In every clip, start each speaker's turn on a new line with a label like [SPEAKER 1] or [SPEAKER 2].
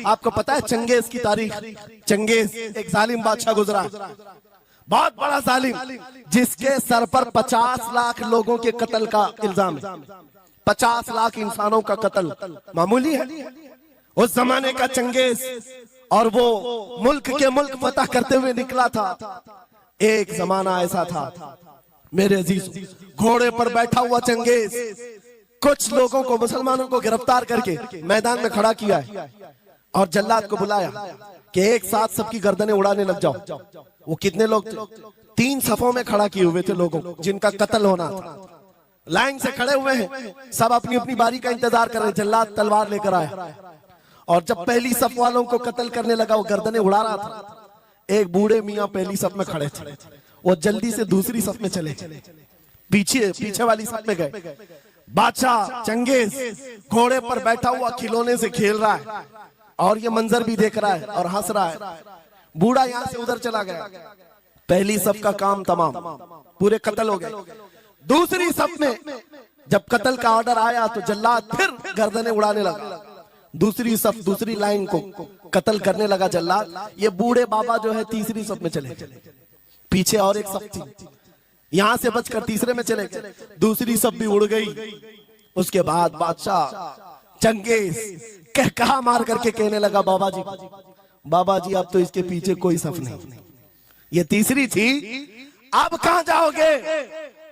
[SPEAKER 1] आपको पता है चंगेज की तारीख? चंगेज एक जालिम बादशाह गुजरा, बहुत बड़ा जालिम, जिसके सर पर 50 लाख लोगों के कत्ल का इल्जाम है। 50 लाख इंसानों का कत्ल मामूली है? उस जमाने का चंगेज, और वो मुल्क के मुल्क फतह करते हुए निकला था। एक जमाना ऐसा था मेरे अजीज, घोड़े पर बैठा हुआ चंगेज कुछ लोगों को, मुसलमानों को गिरफ्तार करके मैदान में खड़ा किया है और जल्लाद को बुलाया कि एक साथ सबकी गर्दनें उड़ाने लग जाओ। वो कितने लोग थे? 3 सफों में खड़ा किए हुए थे लोगों जिनका कत्ल होना था। लाइन से खड़े हुए हैं, सब अपनी अपनी बारी का इंतजार कर रहे हैं। जल्लाद तलवार लेकर आया और जब पहली सफ वालों को कत्ल करने लगा, वो गर्दनें उड़ा रहा था। एक बूढ़े मियाँ पहली सफ में खड़े थे, वो जल्दी से दूसरी सफ में चले, पीछे वाली सफ में गए। बादशाह चंगेज घोड़े पर बैठा हुआ खिलौने से खेल रहा है और ये मंजर भी देख रहा है और हंस रहा है। बूढ़ा यहाँ से उधर चला गया, पहली सफ का काम तमाम, पूरे कत्ल हो गए। दूसरी सफ में जब कत्ल का ऑर्डर आया तो जल्लाद फिर गर्दनें उड़ाने लगा। दूसरी सफ, दूसरी लाइन को कत्ल करने लगा जल्लाद। ये बूढ़े बाबा जो है तीसरी सफ में चले, पीछे और एक सफ थी, यहां से बचकर तीसरे में चले गए। दूसरी सफ भी उड़ गई। उसके बाद बादशाह चंगेज कहा मार करके कहने लगा, बाबा जी अब तो इसके पीछे कोई सफ नहीं, ये तीसरी थी, अब कहां जाओगे?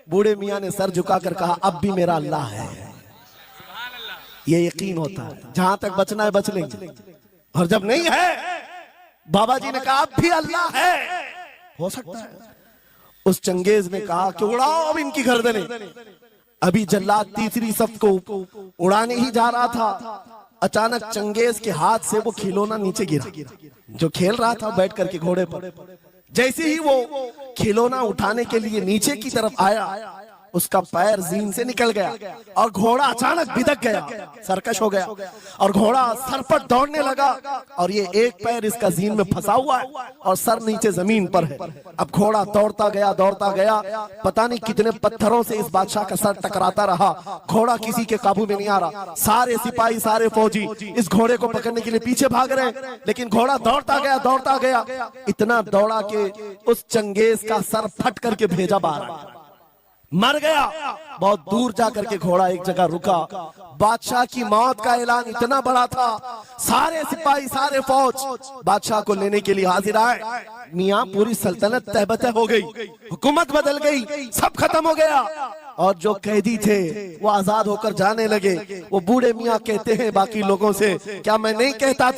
[SPEAKER 1] बूढ़े मियां ने सर झुकाकर कहा, अब भी मेरा अल्लाह है। ये यकीन होता है, जहां तक बचना है बच लेंगे, और जब नहीं है, बाबा जी ने कहा अब भी अल्लाह है, हो सकता है। उस चंगेज ने कहा कि उड़ाओ अब इनकी गर्दनें। अभी जल्लाद तीसरी सफ को उड़ाने ही जा रहा था, अचानक चंगेज के हाथ से वो खिलौना नीचे गिरा, जो खेल रहा था बैठ करके घोड़े पर। जैसे ही वो खिलौना उठाने के लिए नीचे की तरफ आया, उसका पैर जीन से निकल गया और घोड़ा अचानक बिदक गया, सरकश हो गया और घोड़ा सर पर दौड़ने लगा। और ये एक पैर इसका जीन में फंसा हुआ है और सर नीचे जमीन पर है। अब घोड़ा दौड़ता गया, पता नहीं कितने पत्थरों से इस बादशाह का सर टकराता रहा। घोड़ा किसी के काबू में नहीं आ रहा। सारे सिपाही, सारे फौजी इस घोड़े को पकड़ने के लिए पीछे भाग रहे हैं, लेकिन घोड़ा दौड़ता गया, इतना दौड़ा कि उस चंगेज का सर फट करके भेजा बाहर, मर गया। बहुत दूर जाकर के घोड़ा एक जगह रुका। बादशाह की मौत का ऐलान इतना बड़ा था, सारे सिपाही, सारे फौज बादशाह को लेने के लिए हाजिर आए। मियां पूरी सल्तनत तहबतह हो गई, हुकूमत बदल गई, सब खत्म हो गया। और जो कैदी थे वो आजाद होकर जाने लगे। वो बूढ़े मियां कहते हैं बाकी लोगों से, क्या मैं नहीं कहता था